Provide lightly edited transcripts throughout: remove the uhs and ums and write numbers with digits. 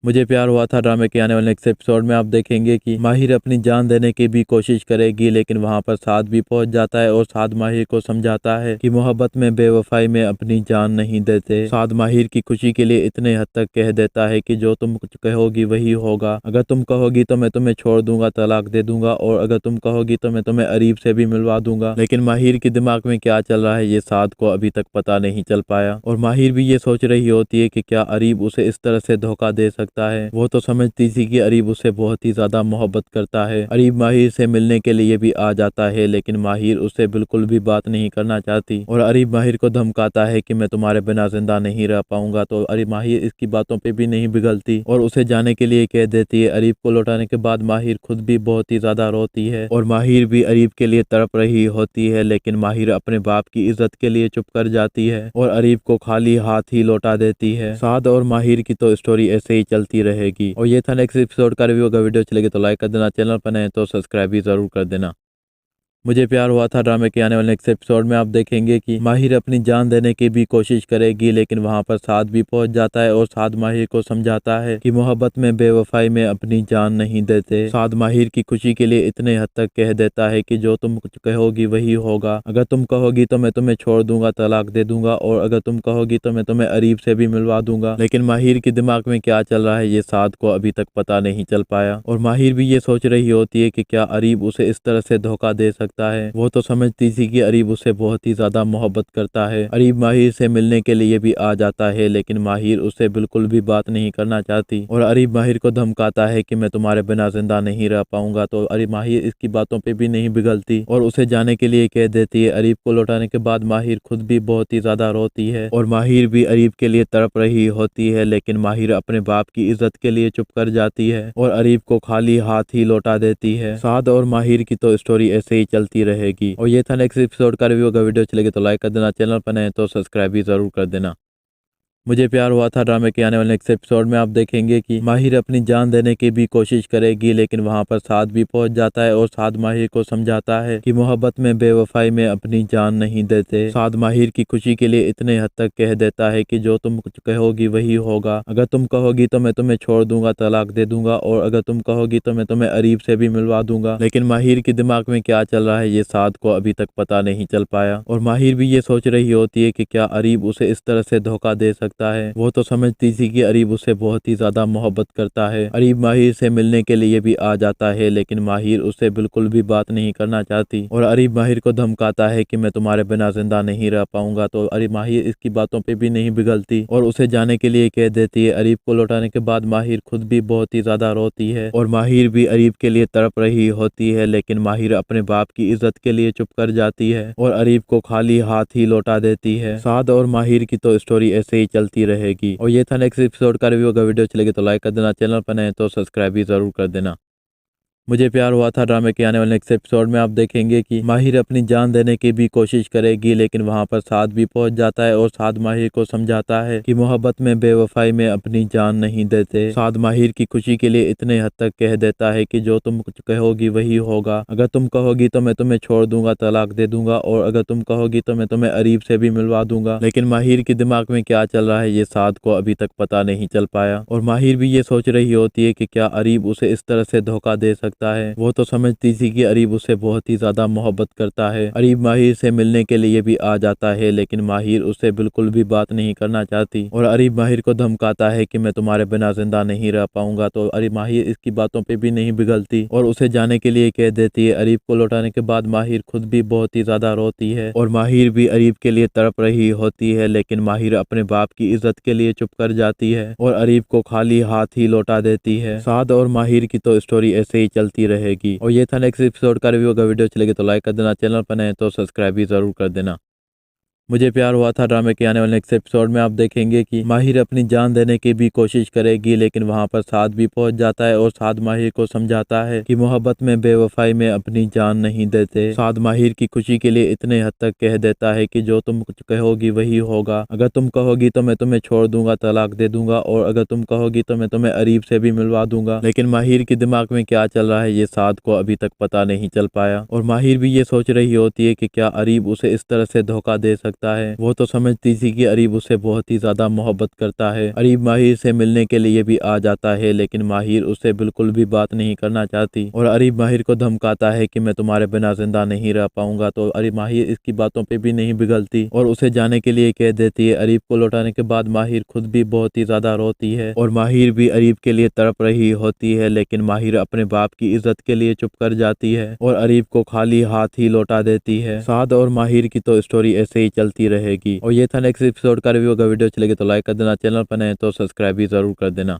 मुझे प्यार हुआ था ड्रामे के आने वाले नेक्स्ट एपिसोड में आप देखेंगे कि माहिर अपनी जान देने की भी कोशिश करेगी, लेकिन वहां पर साद भी पहुंच जाता है और साद माहिर को समझाता है कि मोहब्बत में बेवफाई में अपनी जान नहीं देते। साद माहिर की खुशी के लिए इतने हद तक कह देता है कि जो तुम कुछ कहोगी वही होगा। अगर तुम कहोगी तो मैं तुम्हें छोड़ दूंगा, तलाक दे दूंगा, और अगर तुम कहोगी तो मैं तुम्हें अरीब से भी मिलवा दूंगा। लेकिन माहिर के दिमाग में क्या चल रहा है ये साद को अभी तक पता नहीं चल पाया, और माहिर भी ये सोच रही होती है कि क्या अरीब उसे इस तरह से धोखा दे सकता है। वो तो समझती थी कि अरीब उससे बहुत ही ज्यादा मोहब्बत करता है। अरीब माहिर से मिलने के लिए भी आ जाता है, लेकिन माहिर उससे बिल्कुल भी बात नहीं करना चाहती, और अरीब माहिर को धमकाता है कि मैं तुम्हारे बिना जिंदा नहीं रह पाऊंगा। तो अरीब माहिर इसकी बातों पे भी नहीं पिघलती और उसे जाने के लिए कह देती है। अरीब को लौटाने के बाद माहिर खुद भी बहुत ही ज्यादा रोती है, और माहिर भी अरीब के लिए तड़प रही होती है, लेकिन माहिर अपने बाप की इज्जत के लिए चुप कर जाती है और अरीब को खाली हाथ ही लौटा देती है। साद और माहिर की तो स्टोरी ऐसे ही चलती रहेगी। और ये था नेक्स्ट एपिसोड का रिव्यू। अगर वीडियो अच्छी लगे तो लाइक कर देना, चैनल पर नए तो सब्सक्राइब भी जरूर कर देना। मुझे प्यार हुआ था ड्रामे के आने वाले नेक्स्ट एपिसोड में आप देखेंगे कि माहिर अपनी जान देने की भी कोशिश करेगी, लेकिन वहां पर साद भी पहुंच जाता है और साद माहिर को समझाता है कि मोहब्बत में बेवफाई में अपनी जान नहीं देते। साद माहिर की खुशी के लिए इतने हद तक कह देता है कि जो तुम कुछ कहोगी वही होगा। अगर तुम कहोगी तो मैं तुम्हें छोड़ दूंगा, तलाक दे दूंगा, और अगर तुम कहोगी तो मैं तुम्हें अरीब से भी मिलवा दूंगा। लेकिन माहिर के दिमाग में क्या चल रहा है ये साद को अभी तक पता नहीं चल पाया, और माहिर भी ये सोच रही होती है कि क्या अरीब उसे इस तरह से धोखा दे सकता है। वो तो समझती थी कि अरीब उससे बहुत ही ज्यादा मोहब्बत करता है। अरीब माहिर से मिलने के लिए भी आ जाता है, लेकिन माहिर उससे बिल्कुल भी बात नहीं करना चाहती, और अरीब माहिर को धमकाता है कि मैं तुम्हारे बिना जिंदा नहीं रह पाऊंगा। तो अरीब माहिर इसकी बातों पे भी नहीं पिघलती और उसे जाने के लिए कह देती है। अरीब को लौटाने के बाद माहिर खुद भी बहुत ही ज्यादा रोती है, और माहिर भी अरीब के लिए तड़प रही होती है, लेकिन माहिर अपने बाप की इज्जत के लिए चुप कर जाती है और अरीब को खाली हाथ ही लौटा देती है। साद और माहिर की तो स्टोरी ऐसे ही चलती रहेगी। और ये था नेक्स्ट एपिसोड का रिव्यू। अगर वीडियो अच्छी लगे तो लाइक कर देना, चैनल पर नए तो सब्सक्राइब भी जरूर कर देना। मुझे प्यार हुआ था ड्रामे के आने वाले नेक्स्ट एपिसोड में आप देखेंगे कि माहिर अपनी जान देने की भी कोशिश करेगी, लेकिन वहां पर साद भी पहुंच जाता है और साद माहिर को समझाता है कि मोहब्बत में बेवफाई में अपनी जान नहीं देते। साद माहिर की खुशी के लिए इतने हद तक कह देता है कि जो तुम कुछ कहोगी वही होगा। अगर तुम कहोगी तो मैं तुम्हें छोड़ दूंगा, तलाक दे दूंगा, और अगर तुम कहोगी तो मैं तुम्हें अरीब से भी मिलवा दूंगा। लेकिन माहिर के दिमाग में क्या चल रहा है ये साद को अभी तक पता नहीं चल पाया, और माहिर भी ये सोच रही होती है कि क्या अरीब उसे इस तरह से धोखा दे सकता है। वो तो समझती थी कि अरीब उससे बहुत ही ज्यादा मोहब्बत करता है। अरीब माहिर से मिलने के लिए भी आ जाता है, लेकिन माहिर उससे बिल्कुल भी बात नहीं करना चाहती, और अरीब माहिर को धमकाता है कि मैं तुम्हारे बिना जिंदा नहीं रह पाऊंगा। तो अरीब माहिर इसकी बातों पे भी नहीं पिघलती और उसे जाने के लिए कह देती है। अरीब को लौटाने के बाद माहिर खुद भी बहुत ही ज्यादा रोती है, और माहिर भी अरीब के लिए तड़प रही होती है, लेकिन माहिर अपने बाप की इज्जत के लिए चुप कर जाती है और अरीब को खाली हाथ ही लौटा देती है। साद और माहिर की तो स्टोरी ऐसे ही चलती रहेगी। और ये था नेक्स्ट एपिसोड का रिव्यू। अगर वीडियो अच्छी लगे तो लाइक कर देना, चैनल पर नए तो सब्सक्राइब भी जरूर कर देना। मुझे प्यार हुआ था ड्रामे के आने वाले नेक्स्ट एपिसोड में आप देखेंगे कि माहिर अपनी जान देने की भी कोशिश करेगी, लेकिन वहां पर साद भी पहुंच जाता है और साद माहिर को समझाता है कि मोहब्बत में बेवफाई में अपनी जान नहीं देते। साद माहिर की खुशी के लिए इतने हद तक कह देता है कि जो तुम कुछ कहोगी वही होगा। अगर तुम कहोगी तो मैं तुम्हें छोड़ दूंगा, तलाक दे दूंगा, और अगर तुम कहोगी तो मैं तुम्हें अरीब से भी मिलवा दूंगा। लेकिन माहिर के दिमाग में क्या चल रहा है ये साद को अभी तक पता नहीं चल पाया, और माहिर भी ये सोच रही होती है कि क्या अरीब उसे इस तरह से धोखा दे सकता है। वो तो समझती थी कि अरीब उससे बहुत ही ज्यादा मोहब्बत करता है। अरीब माहिर से मिलने के लिए भी आ जाता है, लेकिन माहिर उससे बिल्कुल भी बात नहीं करना चाहती, और अरीब माहिर को धमकाता है कि मैं तुम्हारे बिना जिंदा नहीं रह पाऊंगा। तो अरीब माहिर इसकी बातों पे भी नहीं पिघलती और उसे जाने के लिए कह देती है। अरीब को लौटाने के बाद माहिर खुद भी बहुत ही ज्यादा रोती है, और माहिर भी अरीब के लिए तड़प रही होती है, लेकिन माहिर अपने बाप की इज्जत के लिए चुप कर जाती है और अरीब को खाली हाथ ही लौटा देती है। साद और माहिर की तो स्टोरी ऐसे ही चलती रहेगी। और ये था नेक्स्ट एपिसोड का रिव्यू। अगर वीडियो अच्छी लगे तो लाइक कर देना, चैनल पर नए तो सब्सक्राइब भी जरूर कर देना। मुझे प्यार हुआ था ड्रामे के आने वाले नेक्स्ट एपिसोड में आप देखेंगे कि माहिर अपनी जान देने की भी कोशिश करेगी, लेकिन वहां पर साद भी पहुंच जाता है और साद माहिर को समझाता है कि मोहब्बत में बेवफाई में अपनी जान नहीं देते। साद माहिर की खुशी के लिए इतने हद तक कह देता है कि जो तुम कुछ कहोगी वही होगा। अगर तुम कहोगी तो मैं तुम्हें छोड़ दूंगा, तलाक दे दूंगा, और अगर तुम कहोगी तो मैं तुम्हें अरीब से भी मिलवा दूंगा। लेकिन माहिर के दिमाग में क्या चल रहा है ये साद को अभी तक पता नहीं चल पाया, और माहिर भी ये सोच रही होती है कि क्या अरीब उसे इस तरह से धोखा दे सकता सकता है। वो तो समझती थी कि अरीब उसे बहुत ही ज्यादा मोहब्बत करता है। अरीब माहिर से मिलने के लिए भी आ जाता है, लेकिन माहिर उससे बिल्कुल भी बात नहीं करना चाहती और अरीब माहिर को धमकाता है कि मैं तुम्हारे बिना जिंदा नहीं रह पाऊंगा। तो अरीब माहिर इसकी बातों पे भी नहीं पिघलती और उसे जाने के लिए कह देती है। अरीब को लौटाने के बाद माहिर खुद भी बहुत ही ज्यादा रोती है और माहिर भी अरीब के लिए तड़प रही होती है, लेकिन माहिर अपने बाप की इज्जत के लिए चुप कर जाती है और अरीब को खाली हाथ ही लौटा देती है। साद और माहिर की तो स्टोरी ऐसे ही चलती रहेगी। और ये था नेक्स्ट एपिसोड का रिव्यू। अगर वीडियो चलेगी तो लाइक कर देना, चैनल पर नए तो सब्सक्राइब भी जरूर कर देना।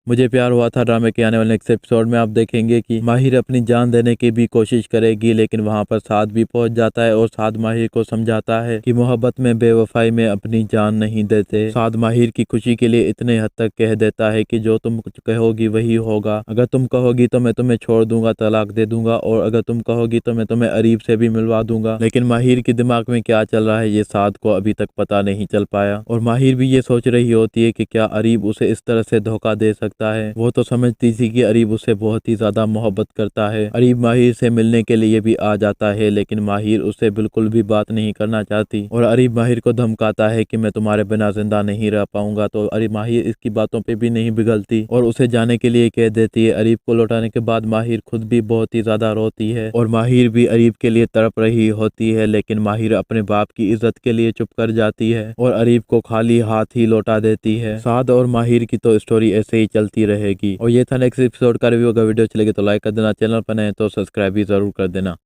मुझे प्यार हुआ था ड्रामे के आने वाले नेक्स्ट एपिसोड में आप देखेंगे कि माहिर अपनी जान देने की भी कोशिश करेगी, लेकिन वहां पर साद भी पहुंच जाता है और साद माहिर को समझाता है कि मोहब्बत में बेवफाई में अपनी जान नहीं देते। साद माहिर की खुशी के लिए इतने हद तक कह देता है कि जो तुम कुछ कहोगी वही होगा। अगर तुम कहोगी तो मैं तुम्हें छोड़ दूंगा, तलाक दे दूंगा, और अगर तुम कहोगी तो मैं तुम्हें अरीब से भी मिलवा दूंगा। लेकिन माहिर के दिमाग में क्या चल रहा है ये साद को अभी तक पता नहीं चल पाया और माहिर भी ये सोच रही होती है कि क्या अरीब उसे इस तरह से धोखा दे सकता है। वो तो समझती थी कि अरीब उसे बहुत ही ज्यादा मोहब्बत करता है। अरीब माहिर से मिलने के लिए भी आ जाता है, लेकिन माहिर उससे बिल्कुल भी बात नहीं करना चाहती और अरीब माहिर को धमकाता है कि मैं तुम्हारे बिना जिंदा नहीं रह पाऊंगा। तो अरीब माहिर इसकी बातों पे भी नहीं पिघलती और उसे जाने के लिए कह देती है। अरीब को लौटाने के बाद माहिर खुद भी बहुत ही ज्यादा रोती है और माहिर भी अरीब के लिए तड़प रही होती है, लेकिन माहिर अपने बाप की इज्जत के लिए चुप कर जाती है और अरीब को खाली हाथ ही लौटा देती है। साद और माहिर की तो स्टोरी ऐसे ही चलती रहेगी। और ये था नेक्स्ट एपिसोड का रिव्यू। अगर वीडियो चलेगी तो लाइक कर देना, चैनल पर नए तो सब्सक्राइब भी जरूर कर देना।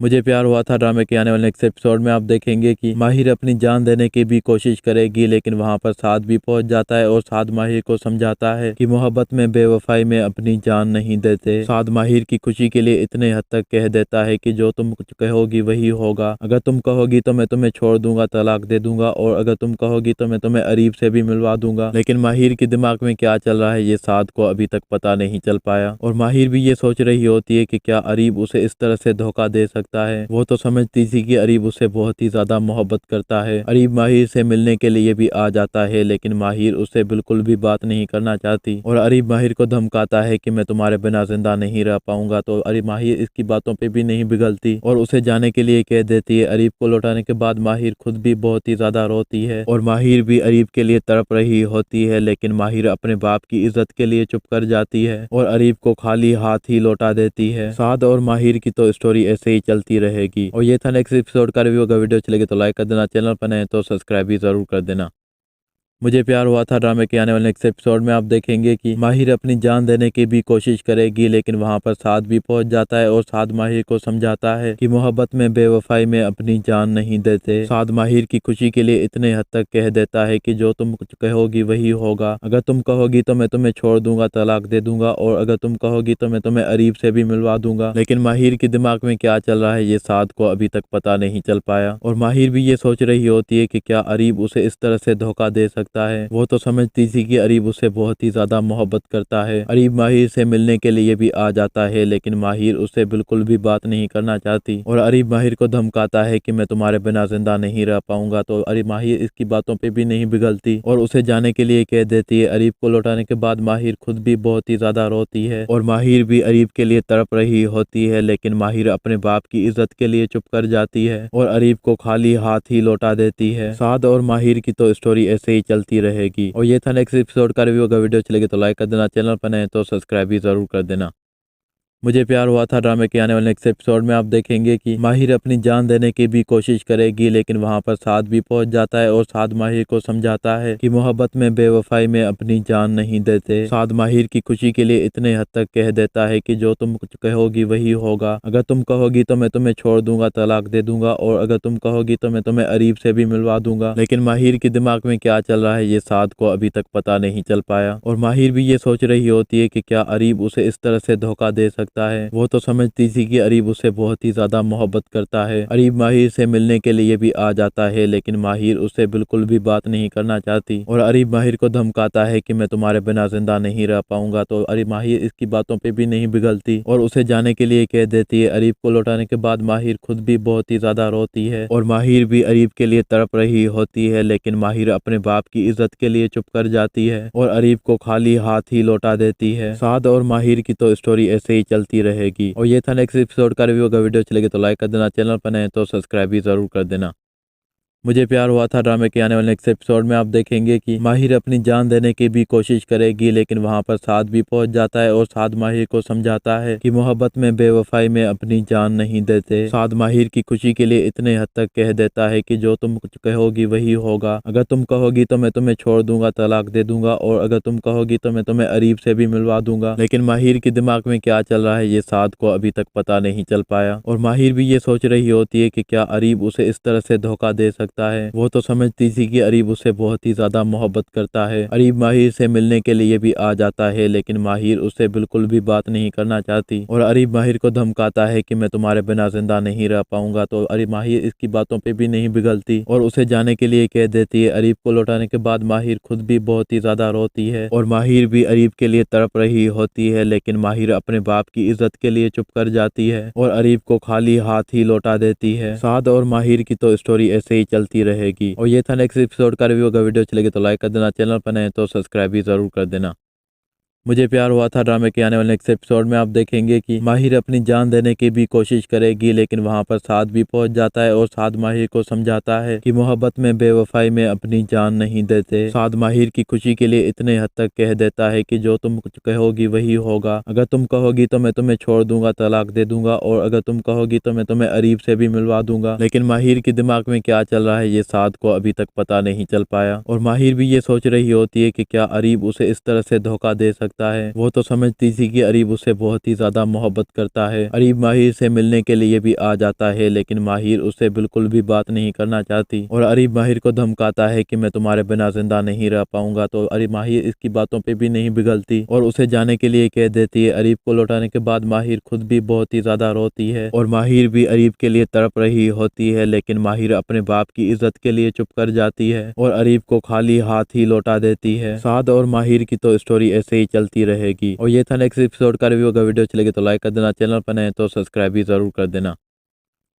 मुझे प्यार हुआ था ड्रामे के आने वाले नेक्स्ट एपिसोड में आप देखेंगे कि माहिर अपनी जान देने की भी कोशिश करेगी, लेकिन वहां पर साद भी पहुंच जाता है और साद माहिर को समझाता है कि मोहब्बत में बेवफाई में अपनी जान नहीं देते। साद माहिर की खुशी के लिए इतने हद तक कह देता है कि जो तुम कुछ कहोगी वही होगा। अगर तुम कहोगी तो मैं तुम्हें छोड़ दूंगा, तलाक दे दूंगा, और अगर तुम कहोगी तो मैं तुम्हें अरीब से भी मिलवा दूंगा। लेकिन माहिर के दिमाग में क्या चल रहा है ये साद को अभी तक पता नहीं चल पाया और माहिर भी ये सोच रही होती है कि क्या अरीब उसे इस तरह से धोखा दे सकता है। वो तो समझती थी कि अरीब उसे बहुत ही ज्यादा मोहब्बत करता है। अरीब माहिर से मिलने के लिए भी आ जाता है, लेकिन माहिर उससे बिल्कुल भी बात नहीं करना चाहती और अरीब माहिर को धमकाता है कि मैं तुम्हारे बिना जिंदा नहीं रह पाऊंगा। तो अरीब माहिर इसकी बातों पे भी नहीं पिघलती और उसे जाने के लिए कह देती है। अरीब को लौटाने के बाद माहिर खुद भी बहुत ही ज्यादा रोती है और माहिर भी अरीब के लिए तड़प रही होती है, लेकिन माहिर अपने बाप की इज्जत के लिए चुप कर जाती है और अरीब को खाली हाथ ही लौटा देती है। साद और माहिर की तो स्टोरी ऐसे ही चलती रहेगी। और ये था नेक्स्ट एपिसोड का रिव्यू। अगर वीडियो चलेगी तो लाइक कर देना, चैनल पर नए तो सब्सक्राइब भी जरूर कर देना। मुझे प्यार हुआ था ड्रामे के आने वाले नेक्स्ट एपिसोड में आप देखेंगे कि माहिर अपनी जान देने की भी कोशिश करेगी, लेकिन वहां पर साद भी पहुंच जाता है और साद माहिर को समझाता है कि मोहब्बत में बेवफाई में अपनी जान नहीं देते। साद माहिर की खुशी के लिए इतने हद तक कह देता है कि जो तुम कुछ कहोगी वही होगा। अगर तुम कहोगी तो मैं तुम्हें छोड़ दूंगा, तलाक दे दूंगा, और अगर तुम कहोगी तो मैं तुम्हें अरीब से भी मिलवा दूंगा। लेकिन माहिर के दिमाग में क्या चल रहा है ये साद को अभी तक पता नहीं चल पाया और माहिर भी ये सोच रही होती है कि क्या अरीब उसे इस तरह से धोखा दे सकता है। वो तो समझती थी कि अरीब उसे बहुत ही ज्यादा मोहब्बत करता है। अरीब माहिर से मिलने के लिए भी आ जाता है, लेकिन माहिर उससे बिल्कुल भी बात नहीं करना चाहती और अरीब माहिर को धमकाता है कि मैं तुम्हारे बिना जिंदा नहीं रह पाऊंगा। तो अरीब माहिर इसकी बातों पे भी नहीं पिघलती और उसे जाने के लिए कह देती है। अरीब को लौटाने के बाद माहिर खुद भी बहुत ही ज्यादा रोती है और माहिर भी अरीब के लिए तड़प रही होती है, लेकिन माहिर अपने बाप की इज्जत के लिए चुप कर जाती है और अरीब को खाली हाथ ही लौटा देती है। साद और माहिर की तो स्टोरी ऐसे ही चलती रहेगी। और ये था नेक्स्ट एपिसोड का रिव्यू। अगर वीडियो चलेगी तो लाइक कर देना, चैनल पर नए तो सब्सक्राइब भी जरूर कर देना। मुझे प्यार हुआ था ड्रामे के आने वाले नेक्स्ट एपिसोड में आप देखेंगे कि माहिर अपनी जान देने की भी कोशिश करेगी, लेकिन वहां पर साद भी पहुंच जाता है और साद माहिर को समझाता है कि मोहब्बत में बेवफाई में अपनी जान नहीं देते। साद माहिर की खुशी के लिए इतने हद तक कह देता है कि जो तुम कुछ कहोगी वही होगा। अगर तुम कहोगी तो मैं तुम्हें छोड़ दूंगा, तलाक दे दूंगा, और अगर तुम कहोगी तो मैं तुम्हें अरीब से भी मिलवा दूंगा। लेकिन माहिर के दिमाग में क्या चल रहा है ये साद को अभी तक पता नहीं चल पाया और माहिर भी ये सोच रही होती है कि क्या अरीब उसे इस तरह से धोखा दे सकता है। वो तो समझती थी कि अरीब उसे बहुत ही ज्यादा मोहब्बत करता है। अरीब माहिर से मिलने के लिए भी आ जाता है, लेकिन माहिर उससे बिल्कुल भी बात नहीं करना चाहती और अरीब माहिर को धमकाता है कि मैं तुम्हारे बिना जिंदा नहीं रह पाऊंगा। तो अरीब माहिर इसकी बातों पे भी नहीं पिघलती और उसे जाने के लिए कह देती है। अरीब को लौटाने के बाद माहिर खुद भी बहुत ही ज्यादा रोती है और माहिर भी अरीब के लिए तड़प रही होती है, लेकिन माहिर अपने बाप की इज्जत के लिए चुप कर जाती है और अरीब को खाली हाथ ही लौटा देती है। साद और माहिर की तो स्टोरी ऐसे ही चलती रहेगी। और ये था नेक्स्ट एपिसोड का रिव्यू। अगर वीडियो चलेगी तो लाइक कर देना, चैनल पर नए तो सब्सक्राइब भी जरूर कर देना। मुझे प्यार हुआ था ड्रामे के आने वाले नेक्स्ट एपिसोड में आप देखेंगे कि माहिर अपनी जान देने की भी कोशिश करेगी, लेकिन वहां पर साद भी पहुंच जाता है और साद माहिर को समझाता है कि मोहब्बत में बेवफाई में अपनी जान नहीं देते। साद माहिर की खुशी के लिए इतने हद तक कह देता है कि जो तुम कुछ कहोगी वही होगा। अगर तुम कहोगी तो मैं तुम्हें छोड़ दूंगा, तलाक दे दूंगा, और अगर तुम कहोगी तो मैं तुम्हें अरीब से भी मिलवा दूंगा। लेकिन माहिर के दिमाग में क्या चल रहा है ये साद को अभी तक पता नहीं चल पाया, और माहिर भी ये सोच रही होती है कि क्या अरीब उसे इस तरह से धोखा दे सकता है। वो तो समझती थी कि अरीब उससे बहुत ही ज्यादा मोहब्बत करता है। अरीब माहिर से मिलने के लिए भी आ जाता है, लेकिन माहिर उससे बिल्कुल भी बात नहीं करना चाहती, और अरीब माहिर को धमकाता है कि मैं तुम्हारे बिना जिंदा नहीं रह पाऊंगा। तो अरीब माहिर इसकी बातों पे भी नहीं पिघलती और उसे जाने के लिए कह देती है। अरीब को लौटाने के बाद माहिर खुद भी बहुत ही ज्यादा रोती है, और माहिर भी अरीब के लिए तड़प रही होती है, लेकिन माहिर अपने बाप की इज्जत के लिए चुप कर जाती है और अरीब को खाली हाथ ही लौटा देती है। साद और माहिर की तो स्टोरी ऐसे ही चलती रहेगी। और ये था नेक्स्ट एपिसोड का रिव्यू। अगर वीडियो अच्छी लगे तो लाइक कर देना, चैनल पर नए तो सब्सक्राइब भी जरूर कर देना। मुझे प्यार हुआ था ड्रामे के आने वाले नेक्स्ट एपिसोड में आप देखेंगे कि माहिर अपनी जान देने की भी कोशिश करेगी, लेकिन वहां पर साद भी पहुंच जाता है और साद माहिर को समझाता है कि मोहब्बत में बेवफाई में अपनी जान नहीं देते। साद माहिर की खुशी के लिए इतने हद तक कह देता है कि जो तुम कुछ कहोगी वही होगा। अगर तुम कहोगी तो मैं तुम्हें छोड़ दूंगा, तलाक दे दूंगा, और अगर तुम कहोगी तो मैं तुम्हें अरीब से भी मिलवा दूंगा। लेकिन माहिर के दिमाग में क्या चल रहा है ये साद को अभी तक पता नहीं चल पाया, और माहिर भी ये सोच रही होती है कि क्या अरीब उसे इस तरह से धोखा दे सकता है। वो तो समझती थी कि अरीब उससे बहुत ही ज्यादा मोहब्बत करता है। अरीब माहिर से मिलने के लिए भी आ जाता है, लेकिन माहिर उससे बिल्कुल भी बात नहीं करना चाहती, और अरीब माहिर को धमकाता है कि मैं तुम्हारे बिना जिंदा नहीं रह पाऊंगा। तो अरीब माहिर इसकी बातों पे भी नहीं पिघलती और उसे जाने के लिए कह देती है। अरीब को लौटाने के बाद माहिर खुद भी बहुत ही ज्यादा रोती है, और माहिर भी अरीब के लिए तड़प रही होती है, लेकिन माहिर अपने बाप की इज्जत के लिए चुप कर जाती है और अरीब को खाली हाथ ही लौटा देती है। साद और माहिर की तो स्टोरी ऐसे ही चलती रहेगी। और ये था नेक्स्ट एपिसोड का रिव्यू। अगर वीडियो अच्छी लगे तो लाइक कर देना, चैनल पर नए तो सब्सक्राइब भी जरूर कर देना।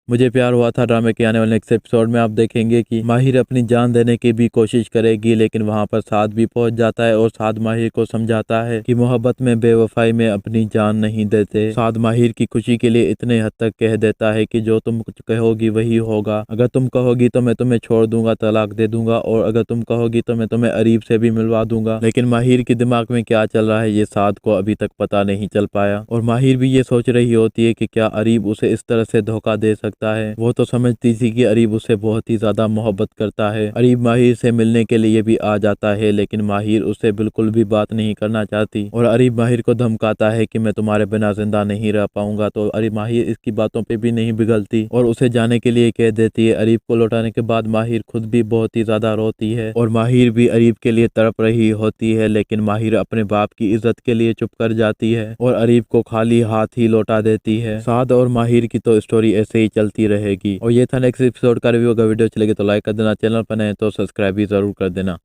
मुझे प्यार हुआ था ड्रामे के आने वाले नेक्स्ट एपिसोड में आप देखेंगे कि माहिर अपनी जान देने की भी कोशिश करेगी, लेकिन वहां पर साद भी पहुंच जाता है और साद माहिर को समझाता है कि मोहब्बत में बेवफाई में अपनी जान नहीं देते। साद माहिर की खुशी के लिए इतने हद तक कह देता है कि जो तुम कुछ कहोगी वही होगा। अगर तुम कहोगी तो मैं तुम्हें छोड़ दूंगा, तलाक दे दूंगा, और अगर तुम कहोगी तो मैं तुम्हें अरीब से भी मिलवा दूंगा। लेकिन माहिर के दिमाग में क्या चल रहा है ये साद को अभी तक पता नहीं चल पाया, और माहिर भी ये सोच रही होती है कि क्या अरीब उसे इस तरह से धोखा दे सकता है। वो तो समझती थी कि अरीब उससे बहुत ही ज्यादा मोहब्बत करता है। अरीब माहिर से मिलने के लिए भी आ जाता है, लेकिन माहिर उससे बिल्कुल भी बात नहीं करना चाहती, और अरीब माहिर को धमकाता है कि मैं तुम्हारे बिना जिंदा नहीं रह पाऊंगा। तो अरीब माहिर इसकी बातों पे भी नहीं पिघलती और उसे जाने के लिए कह देती है। अरीब को लौटाने के बाद माहिर खुद भी बहुत ही ज्यादा रोती है, और माहिर भी अरीब के लिए तड़प रही होती है, लेकिन माहिर अपने बाप की इज्जत के लिए चुप कर जाती है और अरीब को खाली हाथ ही लौटा देती है। साद और माहिर की तो स्टोरी ऐसे ही चलती रहेगी। और ये था नेक्स्ट एपिसोड का रिव्यू। अगर वीडियो अच्छी लगे तो लाइक कर देना, चैनल पर नए तो सब्सक्राइब भी जरूर कर देना।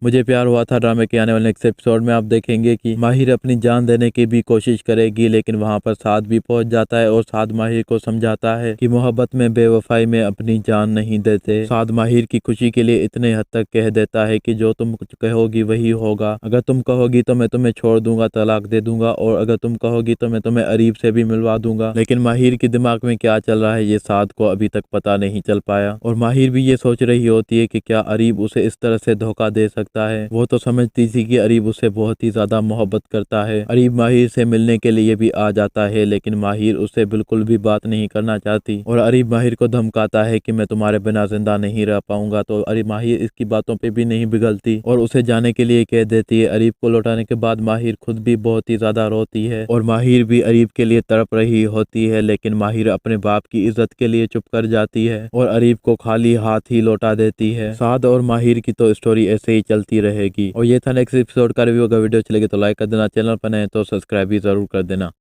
मुझे प्यार हुआ था ड्रामे के आने वाले नेक्स्ट एपिसोड में आप देखेंगे कि माहिर अपनी जान देने की भी कोशिश करेगी, लेकिन वहां पर साद भी पहुंच जाता है और साद माहिर को समझाता है कि मोहब्बत में बेवफाई में अपनी जान नहीं देते। साद माहिर की खुशी के लिए इतने हद तक कह देता है कि जो तुम कुछ कहोगी वही होगा। अगर तुम कहोगी तो मैं तुम्हें छोड़ दूंगा, तलाक दे दूंगा, और अगर तुम कहोगी तो मैं तुम्हें अरीब से भी मिलवा दूंगा। लेकिन माहिर के दिमाग में क्या चल रहा है ये साद को अभी तक पता नहीं चल पाया, और माहिर भी ये सोच रही होती है कि क्या अरीब उसे इस तरह से धोखा दे सकता है। वो तो समझती थी कि अरीब उससे बहुत ही ज्यादा मोहब्बत करता है। अरीब माहिर से मिलने के लिए भी आ जाता है, लेकिन माहिर उससे बिल्कुल भी बात नहीं करना चाहती, और अरीब माहिर को धमकाता है कि मैं तुम्हारे बिना जिंदा नहीं रह पाऊंगा। तो अरीब माहिर इसकी बातों पे भी नहीं पिघलती और उसे जाने के लिए कह देती है। अरीब को लौटाने के बाद माहिर खुद भी बहुत ही ज्यादा रोती है, और माहिर भी अरीब के लिए तड़प रही होती है, लेकिन माहिर अपने बाप की इज्जत के लिए चुप कर जाती है और अरीब को खाली हाथ ही लौटा देती है। साद और माहिर की तो स्टोरी ऐसे ही चलती रहेगी। और ये था नेक्स्ट एपिसोड का रिव्यू। अगर वीडियो अच्छी लगे तो लाइक कर देना, चैनल पर नए तो सब्सक्राइब भी जरूर कर देना।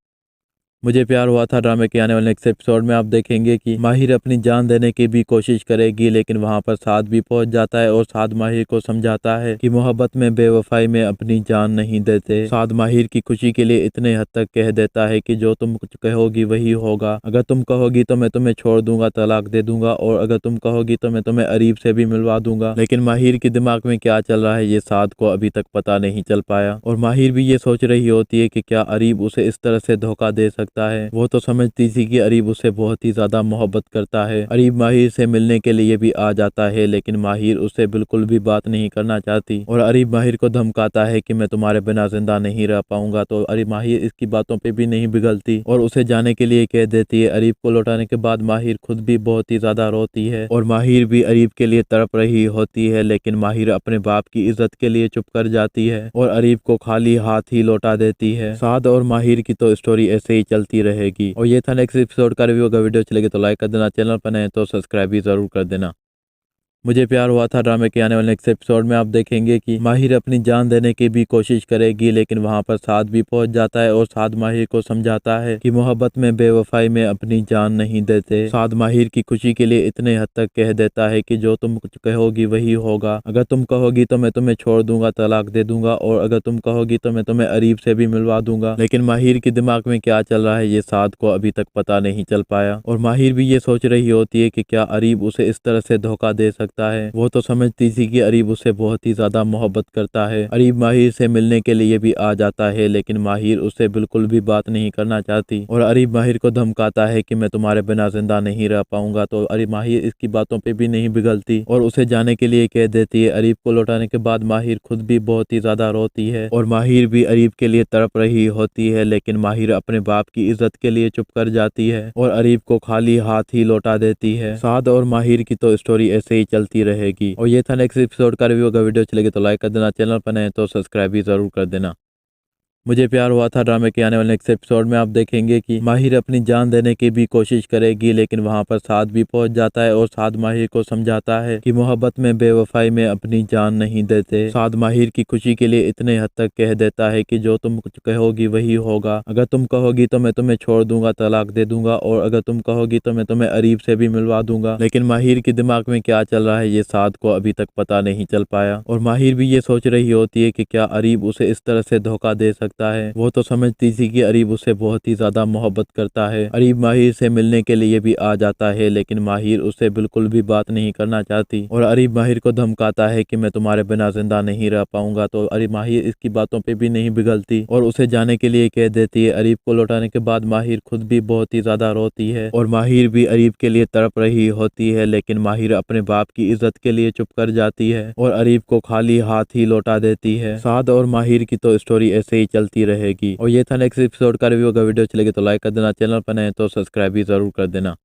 मुझे प्यार हुआ था ड्रामे के आने वाले नेक्स्ट एपिसोड में आप देखेंगे कि माहिर अपनी जान देने की भी कोशिश करेगी, लेकिन वहां पर साद भी पहुंच जाता है और साद माहिर को समझाता है कि मोहब्बत में बेवफाई में अपनी जान नहीं देते। साद माहिर की खुशी के लिए इतने हद तक कह देता है कि जो तुम कुछ कहोगी वही होगा। अगर तुम कहोगी तो मैं तुम्हें छोड़ दूंगा, तलाक दे दूंगा, और अगर तुम कहोगी तो मैं तुम्हें अरीब से भी मिलवा दूंगा। लेकिन माहिर के दिमाग में क्या चल रहा है ये साद को अभी तक पता नहीं चल पाया, और माहिर भी ये सोच रही होती है कि क्या अरीब उसे इस तरह से धोखा दे सकता सकता है। वो तो समझती थी कि अरीब उससे बहुत ही ज्यादा मोहब्बत करता है। अरीब माहिर से मिलने के लिए भी आ जाता है, लेकिन माहिर उससे बिल्कुल भी बात नहीं करना चाहती और अरीब माहिर को धमकाता है कि मैं तुम्हारे बिना जिंदा नहीं रह पाऊंगा। तो अरीब माहिर इसकी बातों पे भी नहीं पिघलती और उसे जाने के लिए कह देती है। अरीब को लौटाने के बाद माहिर खुद भी बहुत ही ज्यादा रोती है और माहिर भी अरीब के लिए तड़प रही होती है, लेकिन माहिर अपने बाप की इज्जत के लिए चुप कर जाती है और अरीब को खाली हाथ ही लौटा देती है। साद और माहिर की तो स्टोरी ऐसे ही चलती रहेगी। और ये था नेक्स्ट एपिसोड का रिव्यू। अगर वीडियो अच्छी लगे तो लाइक कर देना, चैनल पर नए तो सब्सक्राइब भी जरूर कर देना। मुझे प्यार हुआ था ड्रामे के आने वाले नेक्स्ट एपिसोड में आप देखेंगे कि माहिर अपनी जान देने की भी कोशिश करेगी, लेकिन वहां पर साद भी पहुंच जाता है और साद माहिर को समझाता है कि मोहब्बत में बेवफाई में अपनी जान नहीं देते। साद माहिर की खुशी के लिए इतने हद तक कह देता है कि जो तुम कुछ कहोगी वही होगा। अगर तुम कहोगी तो मैं तुम्हें छोड़ दूंगा, तलाक दे दूंगा, और अगर तुम कहोगी तो मैं तुम्हें अरीब से भी मिलवा दूंगा। लेकिन माहिर के दिमाग में क्या चल रहा है ये साद को अभी तक पता नहीं चल पाया और माहिर भी ये सोच रही होती है कि क्या अरीब उसे इस तरह से धोखा दे सकता है। वो तो समझती थी कि अरीब उससे बहुत ही ज्यादा मोहब्बत करता है। अरीब माहिर से मिलने के लिए भी आ जाता है, लेकिन माहिर उससे बिल्कुल भी बात नहीं करना चाहती और अरीब माहिर को धमकाता है कि मैं तुम्हारे बिना जिंदा नहीं रह पाऊंगा। तो अरीब माहिर इसकी बातों पे भी नहीं पिघलती और उसे जाने के लिए कह देती है। अरीब को लौटाने के बाद माहिर खुद भी बहुत ही ज्यादा रोती है और माहिर भी अरीब के लिए तड़प रही होती है, लेकिन माहिर अपने बाप की इज्जत के लिए चुप कर जाती है और अरीब को खाली हाथ ही लौटा देती है। साद और माहिर की तो स्टोरी ऐसे ही चलती रहेगी। और ये था नेक्स्ट एपिसोड का रिव्यू। अगर वीडियो अच्छी लगे तो लाइक कर देना, चैनल पर नए तो सब्सक्राइब भी जरूर कर देना। मुझे प्यार हुआ था ड्रामे के आने वाले नेक्स्ट एपिसोड में आप देखेंगे कि माहिर अपनी जान देने की भी कोशिश करेगी, लेकिन वहां पर साद भी पहुंच जाता है और साद माहिर को समझाता है कि मोहब्बत में बेवफाई में अपनी जान नहीं देते। साद माहिर की खुशी के लिए इतने हद तक कह देता है कि जो तुम कुछ कहोगी वही होगा। अगर तुम कहोगी तो मैं तुम्हें छोड़ दूंगा, तलाक दे दूंगा, और अगर तुम कहोगी तो मैं तुम्हें अरीब से भी मिलवा दूंगा। लेकिन माहिर के दिमाग में क्या चल रहा है ये साद को अभी तक पता नहीं चल पाया और माहिर भी ये सोच रही होती है कि क्या अरीब उसे इस तरह से धोखा दे सकता है। वो तो समझती थी कि अरीब उससे बहुत ही ज्यादा मोहब्बत करता है। अरीब माहिर से मिलने के लिए भी आ जाता है, लेकिन माहिर उससे बिल्कुल भी बात नहीं करना चाहती और अरीब माहिर को धमकाता है कि मैं तुम्हारे बिना जिंदा नहीं रह पाऊंगा। तो अरीब माहिर इसकी बातों पे भी नहीं पिघलती और उसे जाने के लिए कह देती है। अरीब को लौटाने के बाद माहिर खुद भी बहुत ही ज्यादा रोती है और माहिर भी अरीब के लिए तड़प रही होती है, लेकिन माहिर अपने बाप की इज्जत के लिए चुप कर जाती है और अरीब को खाली हाथ ही लौटा देती है। साद और माहिर की तो स्टोरी ऐसे ही चलती रहेगी। और ये था नेक्स्ट एपिसोड का रिव्यू। अगर वीडियो अच्छी लगे तो लाइक कर देना, चैनल पर नए तो सब्सक्राइब भी जरूर कर देना।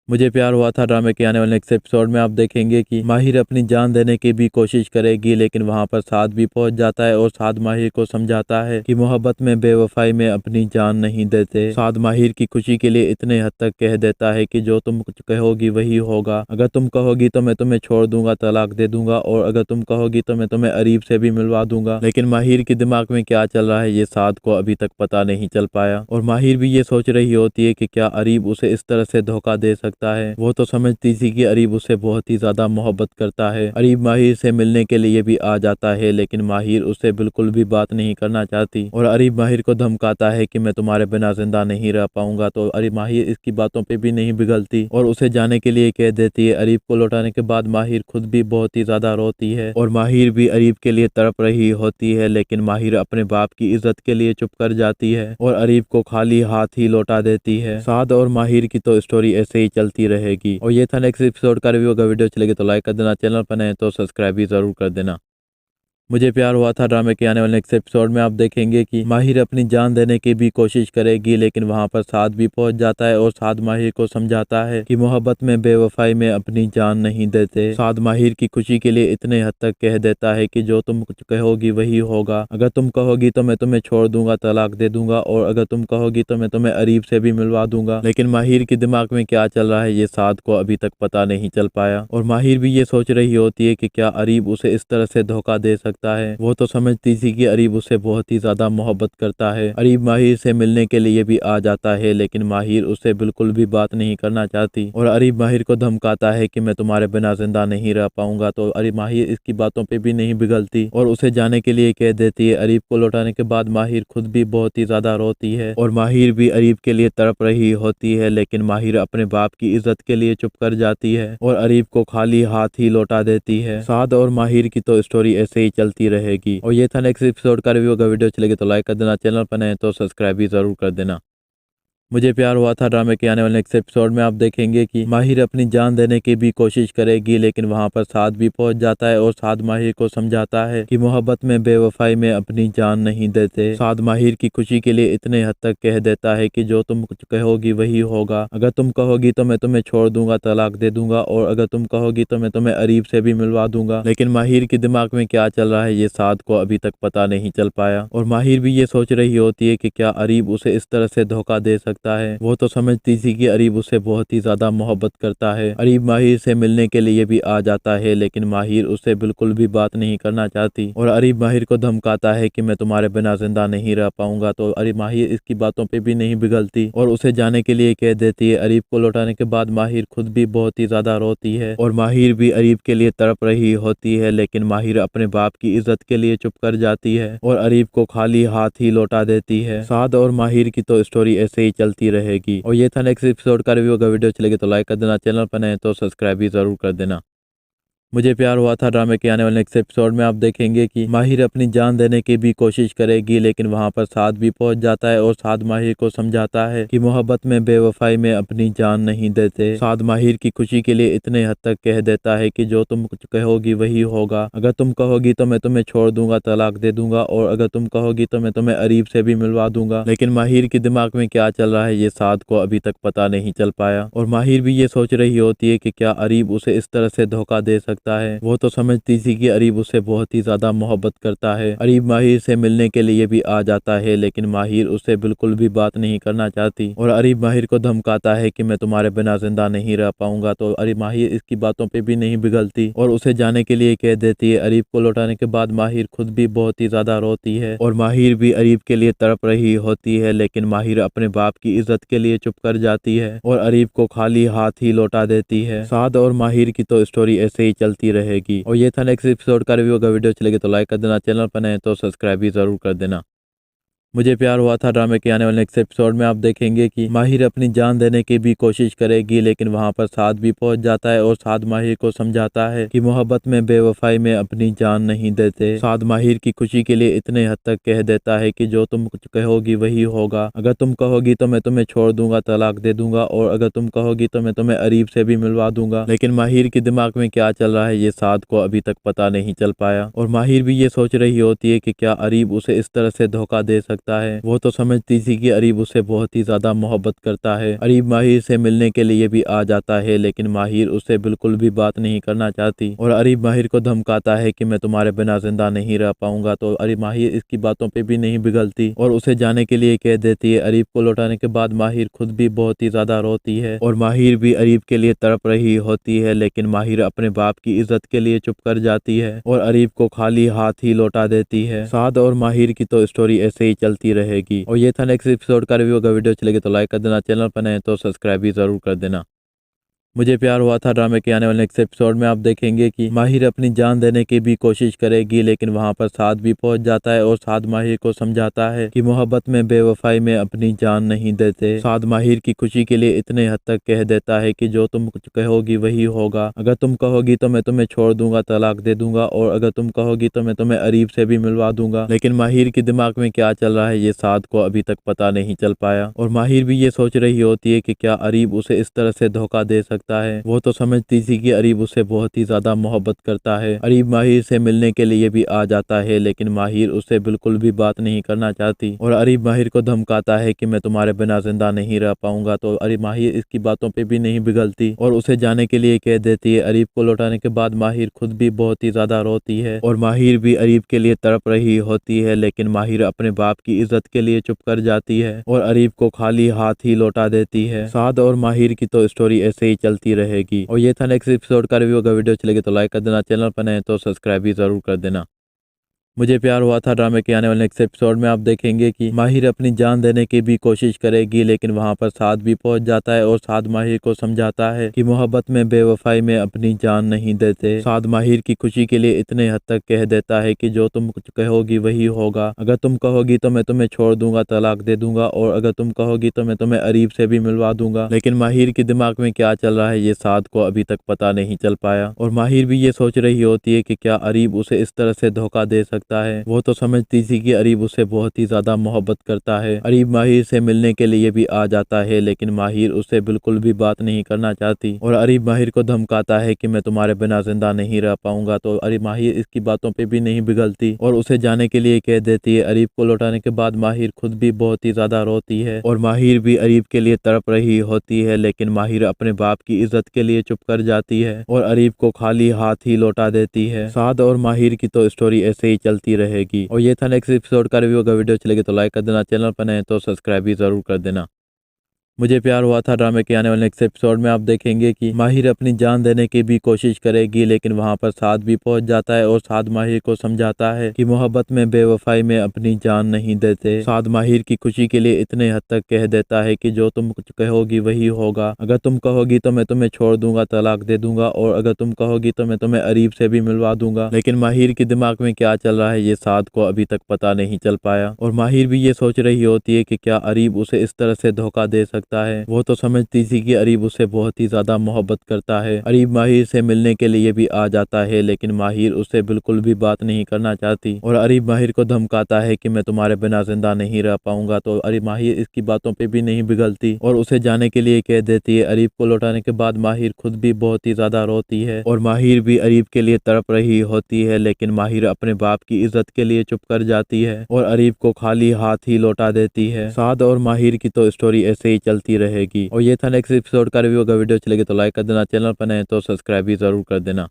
मुझे प्यार हुआ था ड्रामे के आने वाले नेक्स्ट एपिसोड में आप देखेंगे कि माहिर अपनी जान देने की भी कोशिश करेगी, लेकिन वहां पर साद भी पहुंच जाता है और साद माहिर को समझाता है कि मोहब्बत में बेवफाई में अपनी जान नहीं देते। साद माहिर की खुशी के लिए इतने हद तक कह देता है कि जो तुम कुछ कहोगी वही होगा। अगर तुम कहोगी तो मैं तुम्हें छोड़ दूंगा, तलाक दे दूंगा, और अगर तुम कहोगी तो मैं तुम्हें अरीब से भी मिलवा दूंगा। लेकिन माहिर के दिमाग में क्या चल रहा है ये साद को अभी तक पता नहीं चल पाया और माहिर भी ये सोच रही होती है कि क्या अरीब उसे इस तरह से धोखा दे सकता है। वो तो समझती थी कि अरीब उससे बहुत ही ज्यादा मोहब्बत करता है। अरीब माहिर से मिलने के लिए भी आ जाता है, लेकिन माहिर उससे बिल्कुल भी बात नहीं करना चाहती और अरीब माहिर को धमकाता है कि मैं तुम्हारे बिना जिंदा नहीं रह पाऊंगा। तो अरीब माहिर इसकी बातों पे भी नहीं पिघलती और उसे जाने के लिए कह देती है। अरीब को लौटाने के बाद माहिर खुद भी बहुत ही ज्यादा रोती है और माहिर भी अरीब के लिए तड़प रही होती है, लेकिन माहिर अपने बाप की इज्जत के लिए चुप कर जाती है और अरीब को खाली हाथ ही लौटा देती है। साद और माहिर की तो स्टोरी ऐसे ही चलती रहेगी। और ये था नेक्स्ट एपिसोड का रिव्यू। अगर वीडियो अच्छी लगे तो लाइक कर देना, चैनल पर नए तो सब्सक्राइब भी जरूर कर देना। मुझे प्यार हुआ था ड्रामे के आने वाले नेक्स्ट एपिसोड में आप देखेंगे कि माहिर अपनी जान देने की भी कोशिश करेगी, लेकिन वहां पर साद भी पहुंच जाता है और साद माहिर को समझाता है कि मोहब्बत में बेवफाई में अपनी जान नहीं देते। साद माहिर की खुशी के लिए इतने हद तक कह देता है कि जो तुम कुछ कहोगी वही होगा। अगर तुम कहोगी तो मैं तुम्हें छोड़ दूंगा, तलाक दे दूंगा, और अगर तुम कहोगी तो मैं तुम्हें अरीब से भी मिलवा दूंगा। लेकिन माहिर के दिमाग में क्या चल रहा है ये साद को अभी तक पता नहीं चल पाया और माहिर भी ये सोच रही होती है कि क्या अरीब उसे इस तरह से धोखा दे सकता है। वो तो समझती थी कि अरीब उससे बहुत ही ज्यादा मोहब्बत करता है। अरीब माहिर से मिलने के लिए भी आ जाता है, लेकिन माहिर उससे बिल्कुल भी बात नहीं करना चाहती और अरीब माहिर को धमकाता है कि मैं तुम्हारे बिना जिंदा नहीं रह पाऊंगा। तो अरीब माहिर इसकी बातों पे भी नहीं पिघलती और उसे जाने के लिए कह देती है। अरीब को लौटाने के बाद माहिर खुद भी बहुत ही ज्यादा रोती है और माहिर भी अरीब के लिए तड़प रही होती है, लेकिन माहिर अपने बाप की इज्जत के लिए चुप कर जाती है और अरीब को खाली हाथ ही लौटा देती है। साद और माहिर की तो स्टोरी ऐसे ही चलती रहेगी। और ये था नेक्स्ट एपिसोड का रिव्यू। अगर वीडियो अच्छी लगे तो लाइक कर देना, चैनल पर नए तो सब्सक्राइब भी जरूर कर देना। मुझे प्यार हुआ था ड्रामे के आने वाले नेक्स्ट एपिसोड में आप देखेंगे कि माहिर अपनी जान देने की भी कोशिश करेगी, लेकिन वहां पर साद भी पहुंच जाता है और साद माहिर को समझाता है कि मोहब्बत में बेवफाई में अपनी जान नहीं देते। साद माहिर की खुशी के लिए इतने हद तक कह देता है कि जो तुम कुछ कहोगी वही होगा। अगर तुम कहोगी तो मैं तुम्हें छोड़ दूंगा, तलाक दे दूंगा, और अगर तुम कहोगी तो मैं तुम्हें अरीब से भी मिलवा दूंगा। लेकिन माहिर के दिमाग में क्या चल रहा है ये साद को अभी तक पता नहीं चल पाया, और माहिर भी ये सोच रही होती है कि क्या अरीब उसे इस तरह से धोखा दे सकता है। वो तो समझती थी कि अरीब उसे बहुत ही ज्यादा मोहब्बत करता है। अरीब माहिर से मिलने के लिए भी आ जाता है, लेकिन माहिर उससे बिल्कुल भी बात नहीं करना चाहती, और अरीब माहिर को धमकाता है कि मैं तुम्हारे बिना जिंदा नहीं रह पाऊंगा। तो अरीब माहिर इसकी बातों पे भी नहीं पिघलती और उसे जाने के लिए कह देती है। अरीब को लौटाने के बाद माहिर खुद भी बहुत ही ज्यादा रोती है, और माहिर भी अरीब के लिए तड़प रही होती है, लेकिन माहिर अपने बाप की इज्जत के लिए चुप कर जाती है और अरीब को खाली हाथ ही लौटा देती है। साद और माहिर की तो स्टोरी ऐसे ही चलती रहेगी। और ये था नेक्स्ट एपिसोड का रिव्यू। अगर वीडियो चलेगी तो लाइक कर देना, चैनल पर नए तो सब्सक्राइब भी जरूर कर देना। मुझे प्यार हुआ था ड्रामे के आने वाले नेक्स्ट एपिसोड में आप देखेंगे कि माहिर अपनी जान देने की भी कोशिश करेगी, लेकिन वहां पर साद भी पहुंच जाता है और साद माहिर को समझाता है कि मोहब्बत में बेवफाई में अपनी जान नहीं देते। साद माहिर की खुशी के लिए इतने हद तक कह देता है कि जो तुम कुछ कहोगी वही होगा। अगर तुम कहोगी तो मैं तुम्हें छोड़ दूंगा, तलाक दे दूंगा, और अगर तुम कहोगी तो मैं तुम्हें अरीब से भी मिलवा दूंगा। लेकिन माहिर के दिमाग में क्या चल रहा है ये साद को अभी तक पता नहीं चल पाया, और माहिर भी ये सोच रही होती है कि क्या अरीब उसे इस तरह से धोखा दे सकता है। वो तो समझती थी कि अरीब उससे बहुत ही ज्यादा मोहब्बत करता है। अरीब माहिर से मिलने के लिए भी आ जाता है, लेकिन माहिर उससे बिल्कुल भी बात नहीं करना चाहती, और अरीब माहिर को धमकाता है कि मैं तुम्हारे बिना जिंदा नहीं रह पाऊंगा। तो अरीब माहिर इसकी बातों पे भी नहीं पिघलती और उसे जाने के लिए कह देती है। अरीब को लौटाने के बाद माहिर खुद भी बहुत ही ज्यादा रोती है, और माहिर भी अरीब के लिए तड़प रही होती है, लेकिन माहिर अपने बाप की इज्जत के लिए चुप कर जाती है और अरीब को खाली हाथ ही लौटा देती है। साद और माहिर की तो स्टोरी ऐसे ही चलती रहेगी। और ये था नेक्स्ट एपिसोड का रिव्यू। अगर वीडियो चलेगी तो लाइक कर देना, चैनल पर नए तो सब्सक्राइब भी जरूर कर देना। मुझे प्यार हुआ था ड्रामे के आने वाले नेक्स्ट एपिसोड में आप देखेंगे कि माहिर अपनी जान देने की भी कोशिश करेगी, लेकिन वहां पर साद भी पहुंच जाता है और साद माहिर को समझाता है कि मोहब्बत में बेवफाई में अपनी जान नहीं देते। साद माहिर की खुशी के लिए इतने हद तक कह देता है कि जो तुम कुछ कहोगी वही होगा। अगर तुम कहोगी तो मैं तुम्हें छोड़ दूंगा, तलाक दे दूंगा, और अगर तुम कहोगी तो मैं तुम्हें अरीब से भी मिलवा दूंगा। लेकिन माहिर के दिमाग में क्या चल रहा है ये साद को अभी तक पता नहीं चल पाया, और माहिर भी ये सोच रही होती है कि क्या अरीब उसे इस तरह से धोखा दे सकता है। वो तो समझती थी कि अरीब उससे बहुत ही ज्यादा मोहब्बत करता है। अरीब माहिर से मिलने के लिए भी आ जाता है, लेकिन माहिर उससे बिल्कुल भी बात नहीं करना चाहती, और अरीब माहिर को धमकाता है कि मैं तुम्हारे बिना जिंदा नहीं रह पाऊंगा। तो अरीब माहिर इसकी बातों पे भी नहीं पिघलती और उसे जाने के लिए कह देती है। अरीब को लौटाने के बाद माहिर खुद भी बहुत ही ज्यादा रोती है, और माहिर भी अरीब के लिए तड़प रही होती है, लेकिन माहिर अपने बाप की इज्जत के लिए चुप कर जाती है और अरीब को खाली हाथ ही लौटा देती है। साद और माहिर की तो स्टोरी ऐसे ही चलती रहेगी। और ये था नेक्स्ट एपिसोड का रिव्यू। अगर वीडियो चलेगी तो लाइक कर देना, चैनल पर नए तो सब्सक्राइब भी जरूर कर देना। मुझे प्यार हुआ था ड्रामे के आने वाले नेक्स्ट एपिसोड में आप देखेंगे कि माहिर अपनी जान देने की भी कोशिश करेगी, लेकिन वहां पर साद भी पहुंच जाता है और साद माहिर को समझाता है कि मोहब्बत में बेवफाई में अपनी जान नहीं देते। साद माहिर की खुशी के लिए इतने हद तक कह देता है कि जो तुम कुछ कहोगी वही होगा। अगर तुम कहोगी तो मैं तुम्हें छोड़ दूंगा, तलाक दे दूंगा, और अगर तुम कहोगी तो मैं तुम्हें अरीब से भी मिलवा दूंगा। लेकिन माहिर के दिमाग में क्या चल रहा है ये साद को अभी तक पता नहीं चल पाया, और माहिर भी ये सोच रही होती है कि क्या अरीब उसे इस तरह से धोखा दे सकता है। वो तो समझती थी कि अरीब उससे बहुत ही ज्यादा मोहब्बत करता है। अरीब माहिर से मिलने के लिए भी आ जाता है, लेकिन माहिर उससे बिल्कुल भी बात नहीं करना चाहती, और अरीब माहिर को धमकाता है कि मैं तुम्हारे बिना जिंदा नहीं रह पाऊंगा। तो अरीब माहिर इसकी बातों पे भी नहीं पिघलती और उसे जाने के लिए कह देती है। अरीब को लौटाने के बाद माहिर खुद भी बहुत ही ज्यादा रोती है, और माहिर भी अरीब के लिए तड़प रही होती है, लेकिन माहिर अपने बाप की इज्जत के लिए चुप कर जाती है और अरीब को खाली हाथ ही लौटा देती है। साद और माहिर की तो स्टोरी ऐसे ही चलती रहेगी। और ये था नेक्स्ट एपिसोड का रिव्यू। अगर वीडियो चलेगी तो लाइक कर देना, चैनल पर नए तो सब्सक्राइब भी जरूर कर देना। मुझे प्यार हुआ था ड्रामे के आने वाले नेक्स्ट एपिसोड में आप देखेंगे कि माहिर अपनी जान देने की भी कोशिश करेगी, लेकिन वहां पर साद भी पहुंच जाता है और साद माहिर को समझाता है कि मोहब्बत में बेवफाई में अपनी जान नहीं देते। साद माहिर की खुशी के लिए इतने हद तक कह देता है कि जो तुम कुछ कहोगी वही होगा। अगर तुम कहोगी तो मैं तुम्हें छोड़ दूंगा, तलाक दे दूंगा, और अगर तुम कहोगी तो मैं तुम्हें अरीब से भी मिलवा दूंगा। लेकिन माहिर के दिमाग में क्या चल रहा है ये साद को अभी तक पता नहीं चल पाया, और माहिर भी ये सोच रही होती है कि क्या अरीब उसे इस तरह से धोखा दे सकता सकता है। वो तो समझती थी कि अरीब उससे बहुत ही ज्यादा मोहब्बत करता है। अरीब माहिर से मिलने के लिए भी आ जाता है, लेकिन माहिर उससे बिल्कुल भी बात नहीं करना चाहती और अरीब माहिर को धमकाता है कि मैं तुम्हारे बिना जिंदा नहीं रह पाऊंगा। तो अरीब माहिर इसकी बातों पे भी नहीं पिघलती और उसे जाने के लिए कह देती है। अरीब को लौटाने के बाद माहिर खुद भी बहुत ही ज्यादा रोती है और माहिर भी अरीब के लिए तड़प रही होती है, लेकिन माहिर अपने बाप की इज्जत के लिए चुप कर जाती है और अरीब को खाली हाथ ही लौटा देती है। साद और माहिर की तो स्टोरी ऐसे ही चलती रहेगी। और ये था नेक्स्ट एपिसोड का रिव्यू। अगर वीडियो अच्छी लगे तो लाइक कर देना, चैनल पर नए तो सब्सक्राइब भी जरूर कर देना। मुझे प्यार हुआ था ड्रामे के आने वाले नेक्स्ट एपिसोड में आप देखेंगे कि माहिर अपनी जान देने की भी कोशिश करेगी, लेकिन वहां पर साद भी पहुंच जाता है और साद माहिर को समझाता है कि मोहब्बत में बेवफाई में अपनी जान नहीं देते। साद माहिर की खुशी के लिए इतने हद तक कह देता है कि जो तुम कुछ कहोगी वही होगा। अगर तुम कहोगी तो मैं तुम्हें छोड़ दूंगा, तलाक दे दूंगा, और अगर तुम कहोगी तो मैं तुम्हें अरीब से भी मिलवा दूंगा। लेकिन माहिर के दिमाग में क्या चल रहा है ये साद को अभी तक पता नहीं चल पाया और माहिर भी ये सोच रही होती है कि क्या अरीब उसे इस तरह से धोखा दे सकता है। वो तो समझती थी कि अरीब उससे बहुत ही ज्यादा मोहब्बत करता है। अरीब माहिर से मिलने के लिए भी आ जाता है, लेकिन माहिर उससे बिल्कुल भी बात नहीं करना चाहती और अरीब माहिर को धमकाता है कि मैं तुम्हारे बिना जिंदा नहीं रह पाऊंगा। तो अरीब माहिर इसकी बातों पे भी नहीं पिघलती और उसे जाने के लिए कह देती है। अरीब को लौटाने के बाद माहिर खुद भी बहुत ही ज्यादा रोती है और माहिर भी अरीब के लिए तड़प रही होती है, लेकिन माहिर अपने बाप की इज्जत के लिए चुप कर जाती है और अरीब को खाली हाथ ही लौटा देती है। साद और माहिर की तो स्टोरी ऐसे ही चलती रहेगी। और ये था नेक्स्ट एपिसोड का रिव्यू। अगर वीडियो अच्छी लगे तो लाइक कर देना, चैनल पर नए तो सब्सक्राइब भी जरूर कर देना।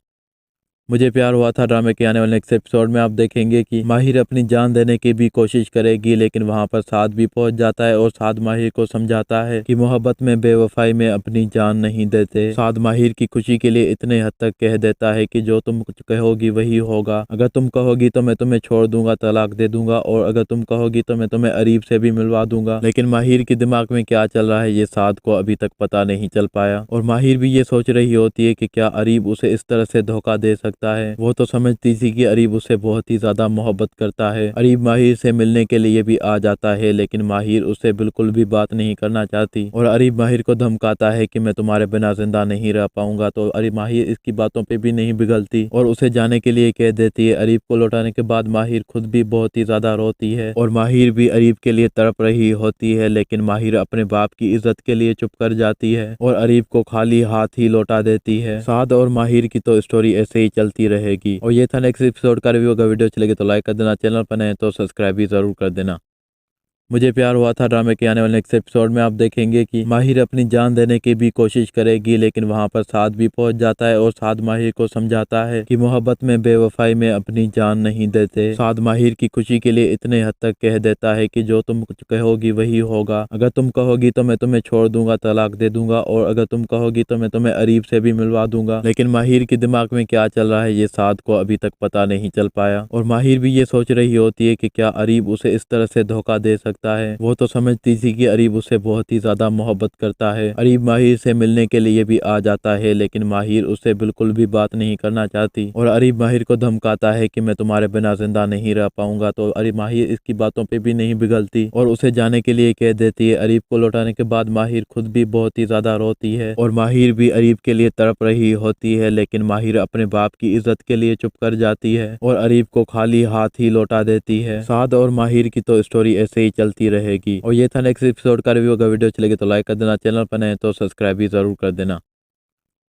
मुझे प्यार हुआ था ड्रामे के आने वाले नेक्स्ट एपिसोड में आप देखेंगे कि माहिर अपनी जान देने की भी कोशिश करेगी, लेकिन वहां पर साद भी पहुंच जाता है और साद माहिर को समझाता है कि मोहब्बत में बेवफाई में अपनी जान नहीं देते। साद माहिर की खुशी के लिए इतने हद तक कह देता है कि जो तुम कुछ कहोगी वही होगा। अगर तुम कहोगी तो मैं तुम्हें छोड़ दूंगा, तलाक दे दूंगा, और अगर तुम कहोगी तो मैं तुम्हें अरीब से भी मिलवा दूंगा। लेकिन माहिर के दिमाग में क्या चल रहा है ये साद को अभी तक पता नहीं चल पाया और माहिर भी ये सोच रही होती है कि क्या अरीब उसे इस तरह से धोखा दे सकता है। वो तो समझती थी कि अरीब उससे बहुत ही ज्यादा मोहब्बत करता है। अरीब माहिर से मिलने के लिए भी आ जाता है, लेकिन माहिर उससे बिल्कुल भी बात नहीं करना चाहती और अरीब माहिर को धमकाता है कि मैं तुम्हारे बिना जिंदा नहीं रह पाऊंगा। तो अरीब माहिर इसकी बातों पे भी नहीं पिघलती और उसे जाने के लिए कह देती है। अरीब को लौटाने के बाद माहिर खुद भी बहुत ही ज्यादा रोती है और माहिर भी अरीब के लिए तड़प रही होती है, लेकिन माहिर अपने बाप की इज्जत के लिए चुप कर जाती है और अरीब को खाली हाथ ही लौटा देती है। साद और माहिर की तो स्टोरी ऐसे ही चलती रहेगी। और ये था नेक्स्ट एपिसोड का रिव्यू। अगर वीडियो अच्छी लगे तो लाइक कर देना, चैनल पर नए तो सब्सक्राइब भी जरूर कर देना। मुझे प्यार हुआ था ड्रामे के आने वाले नेक्स्ट एपिसोड में आप देखेंगे कि माहिर अपनी जान देने की भी कोशिश करेगी, लेकिन वहां पर साद भी पहुंच जाता है और साद माहिर को समझाता है कि मोहब्बत में बेवफाई में अपनी जान नहीं देते। साद माहिर की खुशी के लिए इतने हद तक कह देता है कि जो तुम कुछ कहोगी वही होगा। अगर तुम कहोगी तो मैं तुम्हें छोड़ दूंगा, तलाक दे दूंगा, और अगर तुम कहोगी तो मैं तुम्हें अरीब से भी मिलवा दूंगा। लेकिन माहिर के दिमाग में क्या चल रहा है ये साद को अभी तक पता नहीं चल पाया और माहिर भी ये सोच रही होती है कि क्या अरीब उसे इस तरह से धोखा दे सकता है। वो तो समझती थी कि अरीब उससे बहुत ही ज्यादा मोहब्बत करता है। अरीब माहिर से मिलने के लिए भी आ जाता है, लेकिन माहिर उससे बिल्कुल भी बात नहीं करना चाहती और अरीब माहिर को धमकाता है कि मैं तुम्हारे बिना जिंदा नहीं रह पाऊंगा। तो अरीब माहिर इसकी बातों पे भी नहीं पिघलती और उसे जाने के लिए कह देती है। अरीब को लौटाने के बाद माहिर खुद भी बहुत ही ज्यादा रोती है और माहिर भी अरीब के लिए तड़प रही होती है, लेकिन माहिर अपने बाप की इज्जत के लिए चुप कर जाती है और अरीब को खाली हाथ ही लौटा देती है। साद और माहिर की तो स्टोरी ऐसे ही चलती रहेगी। और ये था नेक्स्ट एपिसोड का रिव्यू। अगर वीडियो अच्छी लगे तो लाइक कर देना, चैनल पर नए तो सब्सक्राइब भी जरूर कर देना।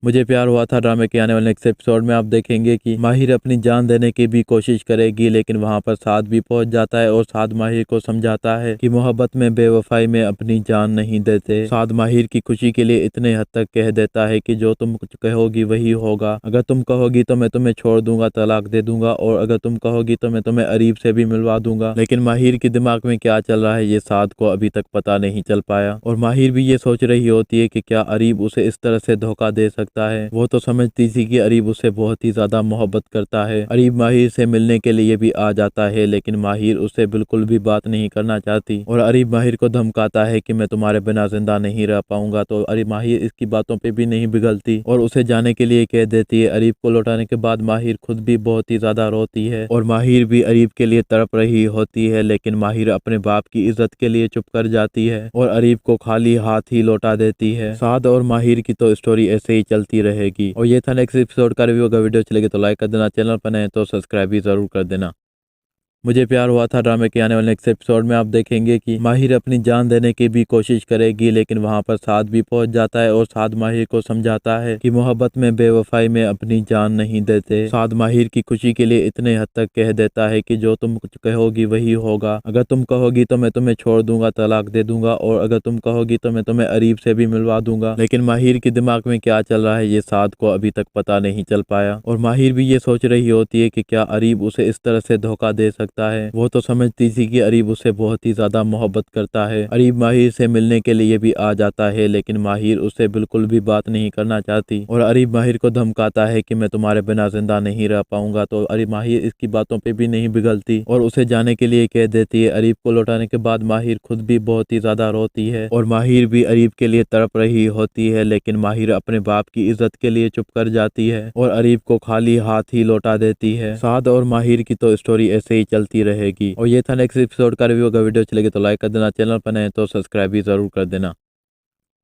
मुझे प्यार हुआ था ड्रामे के आने वाले नेक्स्ट एपिसोड में आप देखेंगे कि माहिर अपनी जान देने की भी कोशिश करेगी, लेकिन वहां पर साद भी पहुंच जाता है और साद माहिर को समझाता है कि मोहब्बत में बेवफाई में अपनी जान नहीं देते। साद माहिर की खुशी के लिए इतने हद तक कह देता है कि जो तुम कुछ कहोगी वही होगा। अगर तुम कहोगी तो मैं तुम्हें छोड़ दूंगा, तलाक दे दूंगा, और अगर तुम कहोगी तो मैं तुम्हें अरीब से भी मिलवा दूंगा। लेकिन माहिर के दिमाग में क्या चल रहा है ये साद को अभी तक पता नहीं चल पाया और माहिर भी ये सोच रही होती है कि क्या अरीब उसे इस तरह से धोखा दे सकता है। वो तो समझती थी कि अरीब उससे बहुत ही ज्यादा मोहब्बत करता है। अरीब माहिर से मिलने के लिए भी आ जाता है, लेकिन माहिर उससे बिल्कुल भी बात नहीं करना चाहती और अरीब माहिर को धमकाता है कि मैं तुम्हारे बिना जिंदा नहीं रह पाऊंगा। तो अरीब माहिर इसकी बातों पे भी नहीं पिघलती और उसे जाने के लिए कह देती है। अरीब को लौटाने के बाद माहिर खुद भी बहुत ही ज्यादा रोती है और माहिर भी अरीब के लिए तड़प रही होती है, लेकिन माहिर अपने बाप की इज्जत के लिए चुप कर जाती है और अरीब को खाली हाथ ही लौटा देती है। साद और माहिर की तो स्टोरी ऐसे ही चलती रहेगी। और ये था नेक्स्ट एपिसोड का रिव्यू। अगर वीडियो अच्छी लगे तो लाइक कर देना, चैनल पर नए तो सब्सक्राइब भी जरूर कर देना। मुझे प्यार हुआ था ड्रामे के आने वाले नेक्स्ट एपिसोड में आप देखेंगे कि माहिर अपनी जान देने की भी कोशिश करेगी, लेकिन वहां पर साद भी पहुंच जाता है और साद माहिर को समझाता है कि मोहब्बत में बेवफाई में अपनी जान नहीं देते। साद माहिर की खुशी के लिए इतने हद तक कह देता है कि जो तुम कुछ कहोगी वही होगा, अगर तुम कहोगी तो मैं तुम्हें छोड़ दूंगा, तलाक दे दूंगा, और अगर तुम कहोगी तो मैं तुम्हें अरीब से भी मिलवा दूंगा। लेकिन माहिर के दिमाग में क्या चल रहा है ये साद को अभी तक पता नहीं चल पाया, और माहिर भी ये सोच रही होती है कि क्या अरीब उसे इस तरह से धोखा दे सकता है। वो तो समझती थी कि अरीब उससे बहुत ही ज्यादा मोहब्बत करता है। अरीब माहिर से मिलने के लिए भी आ जाता है, लेकिन माहिर उससे बिल्कुल भी बात नहीं करना चाहती, और अरीब माहिर को धमकाता है कि मैं तुम्हारे बिना जिंदा नहीं रह पाऊंगा। तो अरीब माहिर इसकी बातों पे भी नहीं पिघलती और उसे जाने के लिए कह देती है। अरीब को लौटाने के बाद माहिर खुद भी बहुत ही ज्यादा रोती है, और माहिर भी अरीब के लिए तड़प रही होती है, लेकिन माहिर अपने बाप की इज्जत के लिए चुप कर जाती है और अरीब को खाली हाथ ही लौटा देती है। साद और माहिर की तो स्टोरी ऐसे ही चलती रहेगी। और ये था नेक्स्ट एपिसोड का रिव्यू। अगर वीडियो अच्छी लगे तो लाइक कर देना, चैनल पर नए तो सब्सक्राइब भी जरूर कर देना।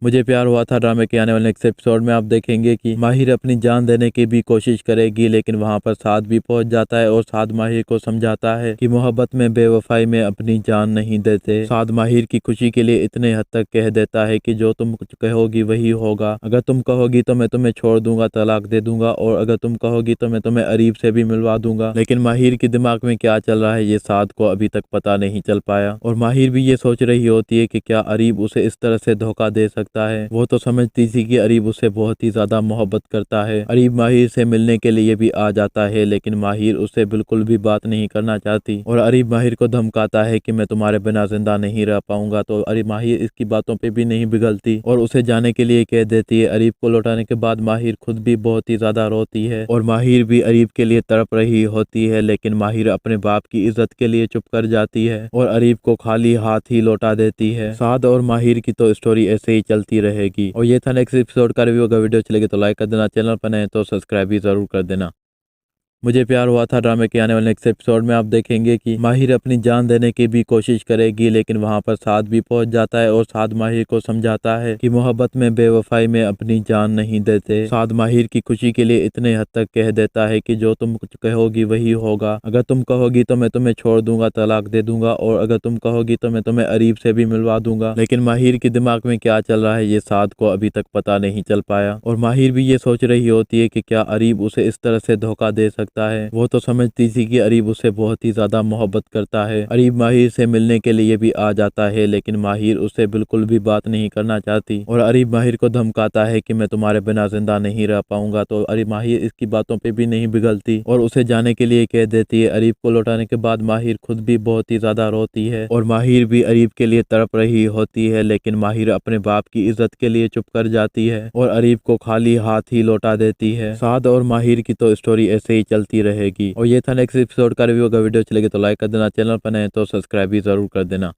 मुझे प्यार हुआ था ड्रामे के आने वाले नेक्स्ट एपिसोड में आप देखेंगे कि माहिर अपनी जान देने की भी कोशिश करेगी, लेकिन वहां पर साद भी पहुंच जाता है और साद माहिर को समझाता है कि मोहब्बत में बेवफाई में अपनी जान नहीं देते। साद माहिर की खुशी के लिए इतने हद तक कह देता है कि जो तुम कुछ कहोगी वही होगा, अगर तुम कहोगी तो मैं तुम्हें छोड़ दूंगा, तलाक दे दूंगा, और अगर तुम कहोगी तो मैं तुम्हें अरीब से भी मिलवा दूंगा। लेकिन माहिर के दिमाग में क्या चल रहा है ये साद को अभी तक पता नहीं चल पाया, और माहिर भी ये सोच रही होती है कि क्या अरीब उसे इस तरह से धोखा दे सकता है। वो तो समझती थी कि अरीब उससे बहुत ही ज्यादा मोहब्बत करता है। अरीब माहिर से मिलने के लिए भी आ जाता है, लेकिन माहिर उससे बिल्कुल भी बात नहीं करना चाहती, और अरीब माहिर को धमकाता है कि मैं तुम्हारे बिना जिंदा नहीं रह पाऊंगा। तो अरीब माहिर इसकी बातों पे भी नहीं पिघलती और उसे जाने के लिए कह देती है। अरीब को लौटाने के बाद माहिर खुद भी बहुत ही ज्यादा रोती है, और माहिर भी अरीब के लिए तड़प रही होती है, लेकिन माहिर अपने बाप की इज्जत के लिए चुप कर जाती है और अरीब को खाली हाथ ही लौटा देती है। साद और माहिर की तो स्टोरी ऐसे ही चलती रहेगी। और ये था नेक्स्ट एपिसोड का रिव्यू। अगर वीडियो अच्छी लगे तो लाइक कर देना, चैनल पर नए तो सब्सक्राइब भी जरूर कर देना। मुझे प्यार हुआ था ड्रामे के आने वाले नेक्स्ट एपिसोड में आप देखेंगे कि माहिर अपनी जान देने की भी कोशिश करेगी, लेकिन वहां पर साद भी पहुंच जाता है और साद माहिर को समझाता है कि मोहब्बत में बेवफाई में अपनी जान नहीं देते। साद माहिर की खुशी के लिए इतने हद तक कह देता है कि जो तुम कुछ कहोगी वही होगा, अगर तुम कहोगी तो मैं तुम्हें छोड़ दूंगा, तलाक दे दूंगा, और अगर तुम कहोगी तो मैं तुम्हें अरीब से भी मिलवा दूंगा। लेकिन माहिर के दिमाग में क्या चल रहा है ये साद को अभी तक पता नहीं चल पाया, और माहिर भी ये सोच रही होती है कि क्या अरीब उसे इस तरह से धोखा दे सकता है। वो तो समझती थी कि अरीब उससे बहुत ही ज्यादा मोहब्बत करता है। अरीब माहिर से मिलने के लिए भी आ जाता है, लेकिन माहिर उससे बिल्कुल भी बात नहीं करना चाहती, और अरीब माहिर को धमकाता है कि मैं तुम्हारे बिना जिंदा नहीं रह पाऊंगा। तो अरीब माहिर इसकी बातों पे भी नहीं पिघलती और उसे जाने के लिए कह देती है। अरीब को लौटाने के बाद माहिर खुद भी बहुत ही ज्यादा रोती है, और माहिर भी अरीब के लिए तड़प रही होती है, लेकिन माहिर अपने बाप की इज्जत के लिए चुप कर जाती है और अरीब को खाली हाथ ही लौटा देती है। साद और माहिर की तो स्टोरी ऐसे ही चलती रहेगी। और ये था नेक्स्ट एपिसोड का रिव्यू। अगर वीडियो अच्छी लगे तो लाइक कर देना, चैनल पर नए तो सब्सक्राइब भी जरूर कर देना।